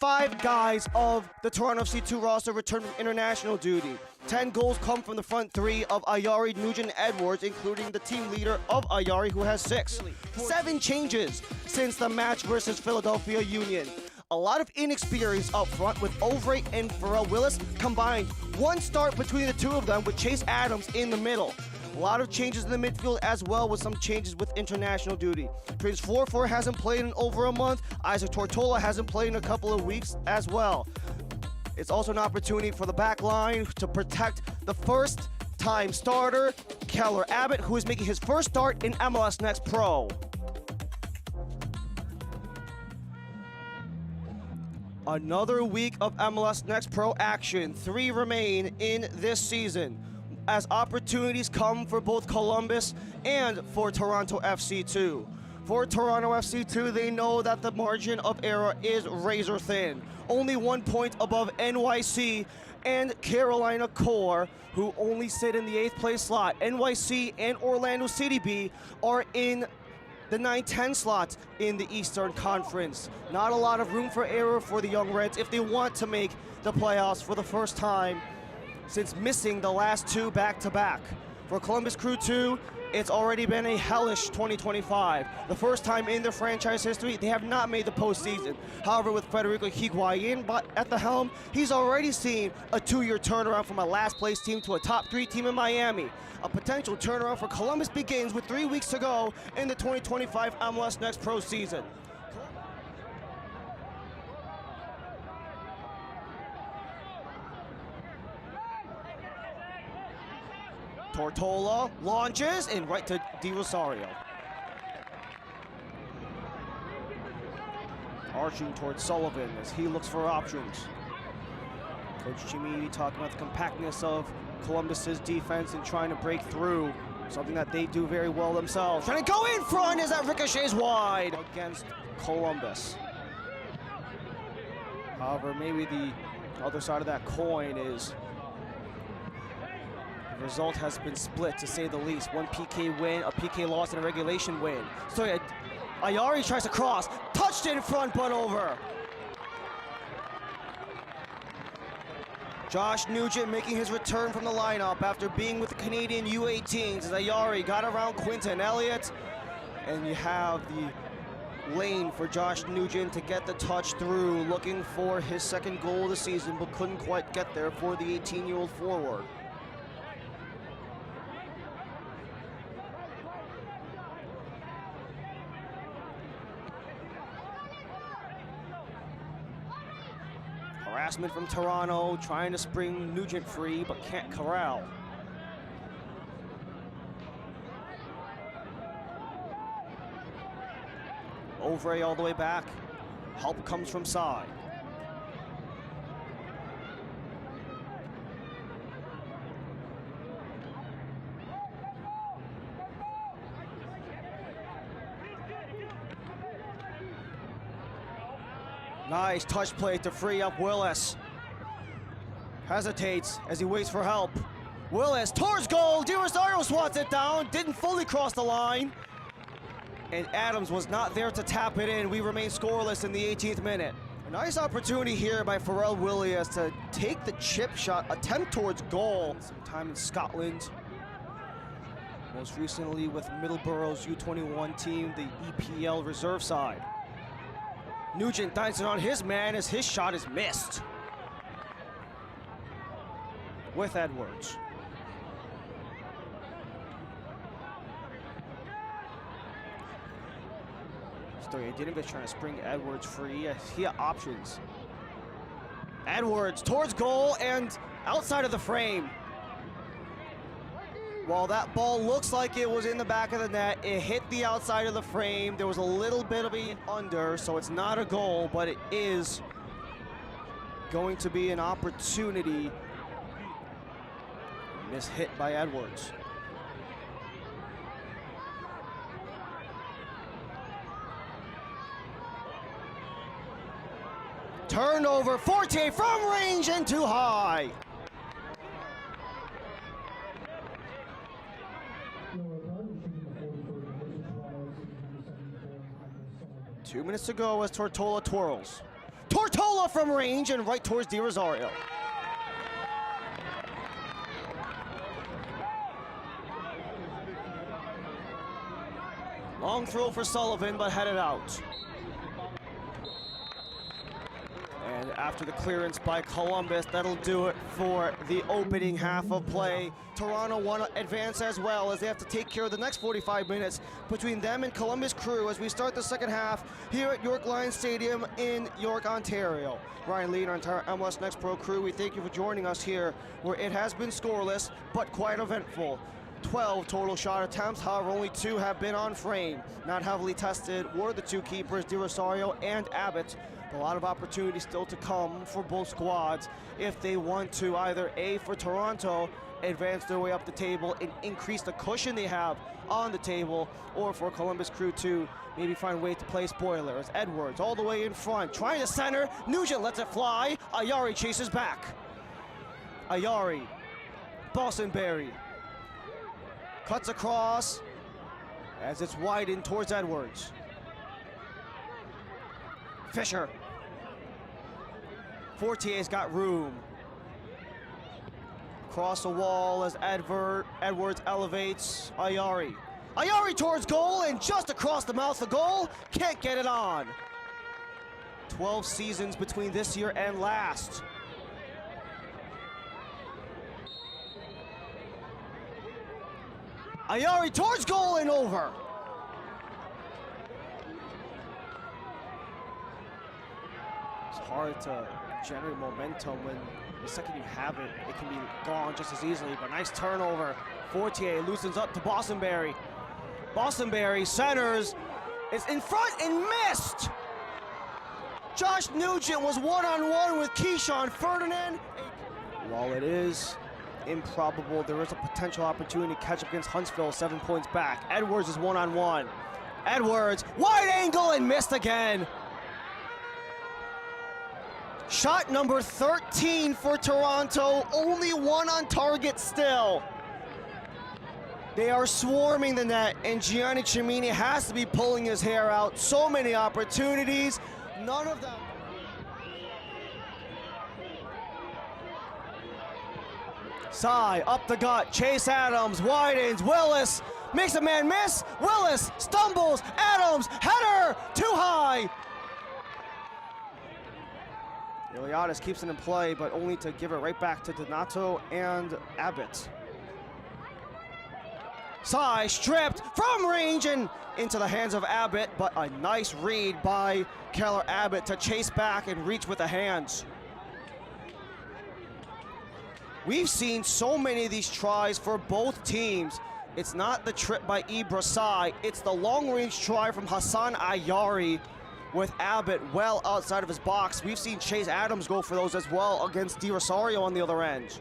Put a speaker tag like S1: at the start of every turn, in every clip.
S1: 5 guys of the Toronto FC II roster return from international duty. 10 goals come from the front 3 of Ayari, Nugent, Edwards, including the team leader of Ayari, who has 6. 7 changes since the match versus Philadelphia Union. A lot of inexperience up front with Ovray and Pharrell Willis combined. 1 start between the 2 of them with Chase Adams in the middle. A lot of changes in the midfield as well, with some changes with international duty. Prince 4-4 hasn't played in over a month. Isaac Tortola hasn't played in a couple of weeks as well. It's also an opportunity for the back line to protect the first-time starter, Keller Abbott, who is making his first start in MLS Next Pro. Another week of MLS Next Pro action. 3 remain in this season, as opportunities come for both Columbus and for Toronto FC II. For Toronto FC II, they know that the margin of error is razor thin. Only 1 point above NYC and Carolina Core, who only sit in the 8th place slot. NYC and Orlando City B are in the 9-10 slots in the Eastern Conference. Not a lot of room for error for the Young Reds if they want to make the playoffs for the first time since missing the last 2 back-to-back. For Columbus Crew 2, it's already been a hellish 2025. The first time in their franchise history, they have not made the postseason. However, with Federico Higuain at the helm, he's already seen a 2-year turnaround from a last-place team to a top-3 team in Miami. A potential turnaround for Columbus begins with 3 weeks to go in the 2025 MLS Next Pro season. Tortola launches and right to Di Rosario. Arching towards Sullivan as he looks for options. Coach Chimini talking about the compactness of Columbus's defense and trying to break through, something that they do very well themselves. Trying to go in front as that ricochets wide against Columbus. However, maybe the other side of that coin is the result has been split, to say the least. 1 PK win, a PK loss, and a regulation win. So Ayari tries to cross, touched in front, but over. Josh Nugent making his return from the lineup after being with the Canadian U18s as Ayari got around Quinton Elliott. And you have the lane for Josh Nugent to get the touch through, looking for his 2nd goal of the season, but couldn't quite get there for the 18-year-old forward. Harassment from Toronto, trying to spring Nugent free, but can't corral. Ovray all the way back. Help comes from side. Nice touch play to free up Willis. Hesitates as he waits for help. Willis towards goal. Di Rosario swats it down. Didn't fully cross the line. And Adams was not there to tap it in. We remain scoreless in the 18th minute. A nice opportunity here by Pharrell Willis to take the chip shot, attempt towards goal. Some time in Scotland. Most recently with Middleborough's U21 team, the EPL reserve side. Nugent dines it on his man as his shot is missed. With Edwards. Stojadinovic trying to spring Edwards free. He had options. Edwards towards goal and outside of the frame. While that ball looks like it was in the back of the net, it hit the outside of the frame. There was a little bit of an under, so it's not a goal, but it is going to be an opportunity. Mishit by Edwards. Turnover, Forte from range and too high. 2 minutes to go as Tortola twirls. Tortola Bola from range and right towards Di Rosario. Long throw for Sullivan, but headed out. And after the clearance by Columbus, that'll do it for the opening half of play. Toronto want to advance as well, as they have to take care of the next 45 minutes between them and Columbus Crew as we start the second half here at York Lions Stadium in York, Ontario. Ryan Lee and our entire MLS Next Pro crew, we thank you for joining us here, where it has been scoreless, but quite eventful. 12 total shot attempts, however only 2 have been on frame. Not heavily tested were the 2 keepers, Di Rosario and Abbott. A lot of opportunities still to come for both squads if they want to either A, for Toronto, advance their way up the table and increase the cushion they have on the table, or for Columbus Crew to maybe find a way to play spoiler. As Edwards all the way in front, trying to center, Nugent lets it fly, Ayari chases back. Ayari, Bostonberry, cuts across as it's widened towards Edwards. Fisher. Fortier's got room. Across the wall as Edwards elevates Ayari. Ayari towards goal and just across the mouth of goal. Can't get it on. 12 seasons between this year and last. Ayari towards goal and over. It's hard to generate momentum when the second you have it, it can be gone just as easily, but nice turnover. Fortier loosens up to Bostonberry. Bostonberry centers, is in front and missed. Josh Nugent was one-on-one with Keyshawn Ferdinand. While it is improbable, there is a potential opportunity to catch up against Huntsville 7 points back. Edwards is one-on-one. Edwards, wide angle and missed again. Shot number 13 for Toronto, only 1 on target still. They are swarming the net, and Gianni Cimini has to be pulling his hair out. So many opportunities, none of them. Sy up the gut, Chase Adams widens, Willis makes a man miss, Willis stumbles, Adams, header, too high. Iliadis keeps it in play, but only to give it right back to Donato and Abbott. Sy stripped from range and into the hands of Abbott, but a nice read by Keller Abbott to chase back and reach with the hands. We've seen so many of these tries for both teams. It's not the trip by Ibra Sy, it's the long-range try from Hassan Ayari with Abbott well outside of his box. We've seen Chase Adams go for those as well against Di Rosario on the other end.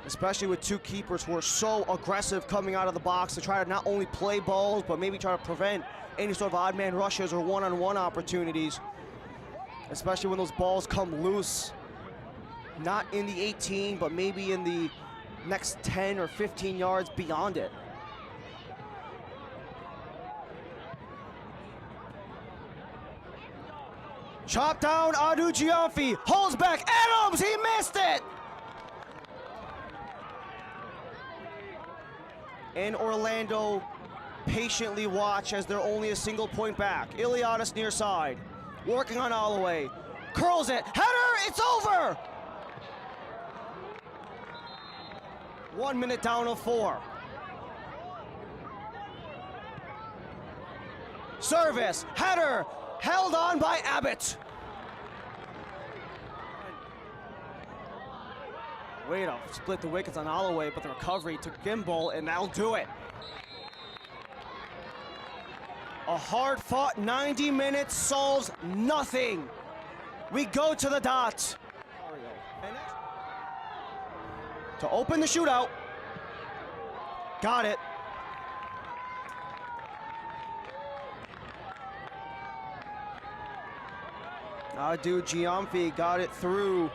S1: Especially with 2 keepers who are so aggressive coming out of the box to try to not only play balls, but maybe try to prevent any sort of odd man rushes or one-on-one opportunities. Especially when those balls come loose, not in the 18, but maybe in the next 10 or 15 yards beyond it. Chop down, Adu Giamfi, holds back, Adams, he missed it! And Orlando patiently watch as they're only a single point back. Iliadis near side, working on Holloway, curls it, header, it's over! 1 minute down of 4. Service, header, held on by Abbott. Way to split the wickets on Holloway, but the recovery took Gimbal, and that'll do it. A hard-fought 90 minutes solves nothing. We go to the dot. To open the shootout. Got it. Adu Giamfi got it through.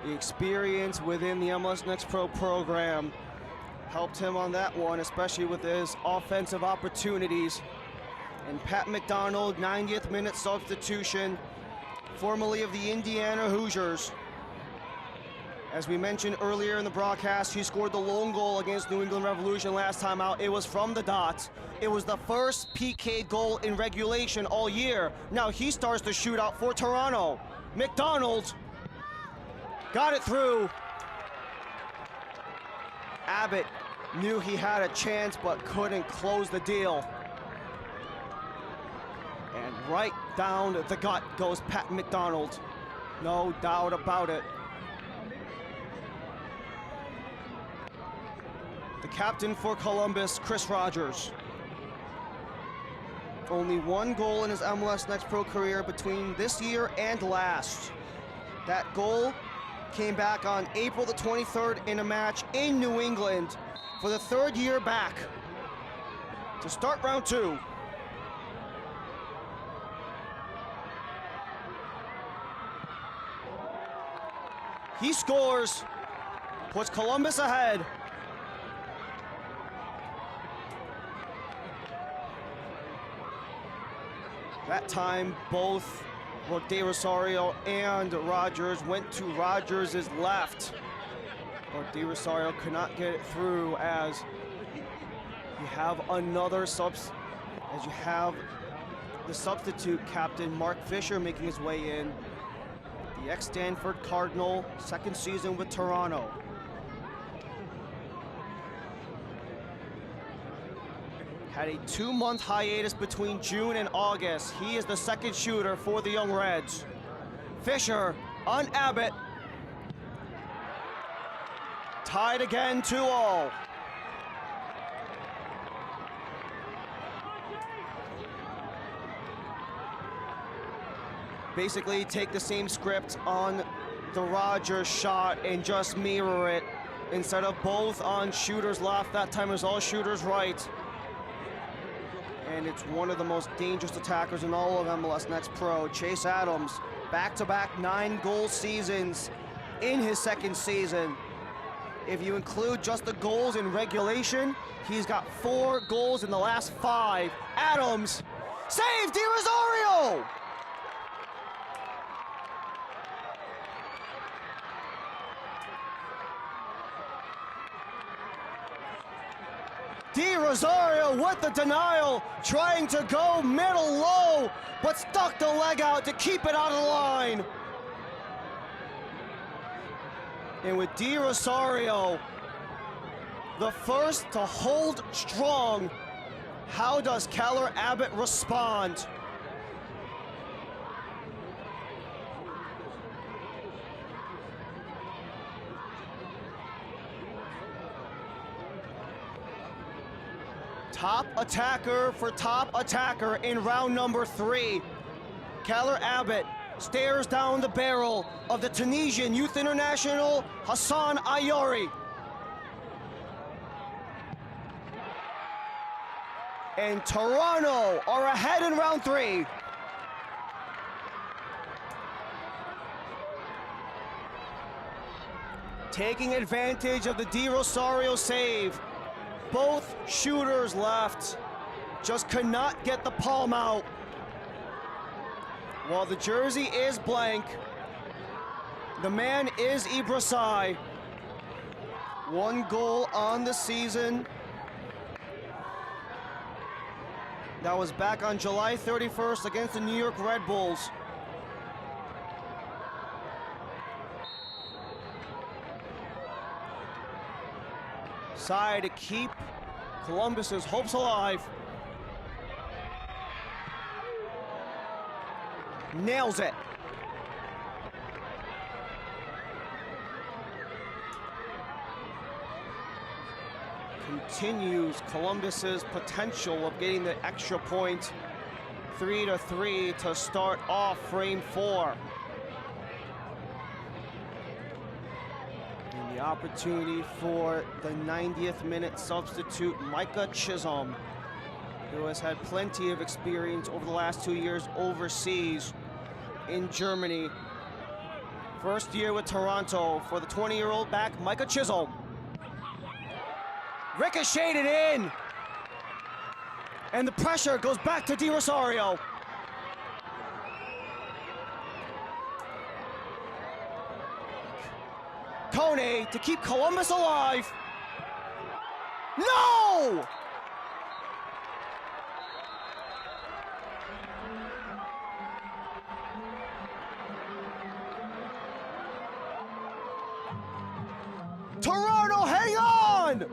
S1: The experience within the MLS Next Pro program helped him on that one, especially with his offensive opportunities. And Pat McDonald, 90th minute substitution formerly of the Indiana Hoosiers. As we mentioned earlier in the broadcast, he scored the lone goal against New England Revolution last time out. It was from the dot. It was the first PK goal in regulation all year. Now he starts the shootout for Toronto. McDonald got it through. Abbott knew he had a chance but couldn't close the deal. And right down the gut goes Pat McDonald. No doubt about it. The captain for Columbus, Chris Rogers. Only one goal in his MLS Next Pro career between this year and last. That goal came back on April the 23rd in a match in New England for the third year back to start round 2. He scores, puts Columbus ahead. That time, both De Rosario and Rogers went to Rogers' left. But De Rosario could not get it through as you have another you have the substitute captain, Mark Fisher, making his way in. The ex-Stanford Cardinal, second season with Toronto. Had a 2-month hiatus between June and August. He is the second shooter for the Young Reds. Fisher on Abbott. Tied again, 2-2. Basically take the same script on the Rogers shot and just mirror it. Instead of both on shooters left, that time it was all shooters right. And it's one of the most dangerous attackers in all of MLS Next Pro. Chase Adams, back-to-back 9-goal seasons in his second season. If you include just the goals in regulation, he's got 4 goals in the last 5. Adams, save De Rosario! De Rosario with the denial, trying to go middle low, but stuck the leg out to keep it out of the line. And with De Rosario, the first to hold strong, how does Keller Abbott respond? Top attacker for top attacker in round number 3. Keller Abbott stares down the barrel of the Tunisian Youth International, Hassan Ayori. And Toronto are ahead in round 3. Taking advantage of the De Rosario save. Both shooters left, just could not get the palm out. While the jersey is blank, the man is Ibrasai. 1 goal on the season. That was back on July 31st against the New York Red Bulls. Side to keep Columbus's hopes alive. Nails it. Continues Columbus's potential of getting the extra point. 3-3 to start off frame 4. The opportunity for the 90th minute substitute, Micah Chisholm, who has had plenty of experience over the last 2 years overseas in Germany. First year with Toronto for the 20-year-old back, Micah Chisholm. Ricocheted in, and the pressure goes back to De Rosario. Kone to keep Columbus alive. No! Toronto, hang on!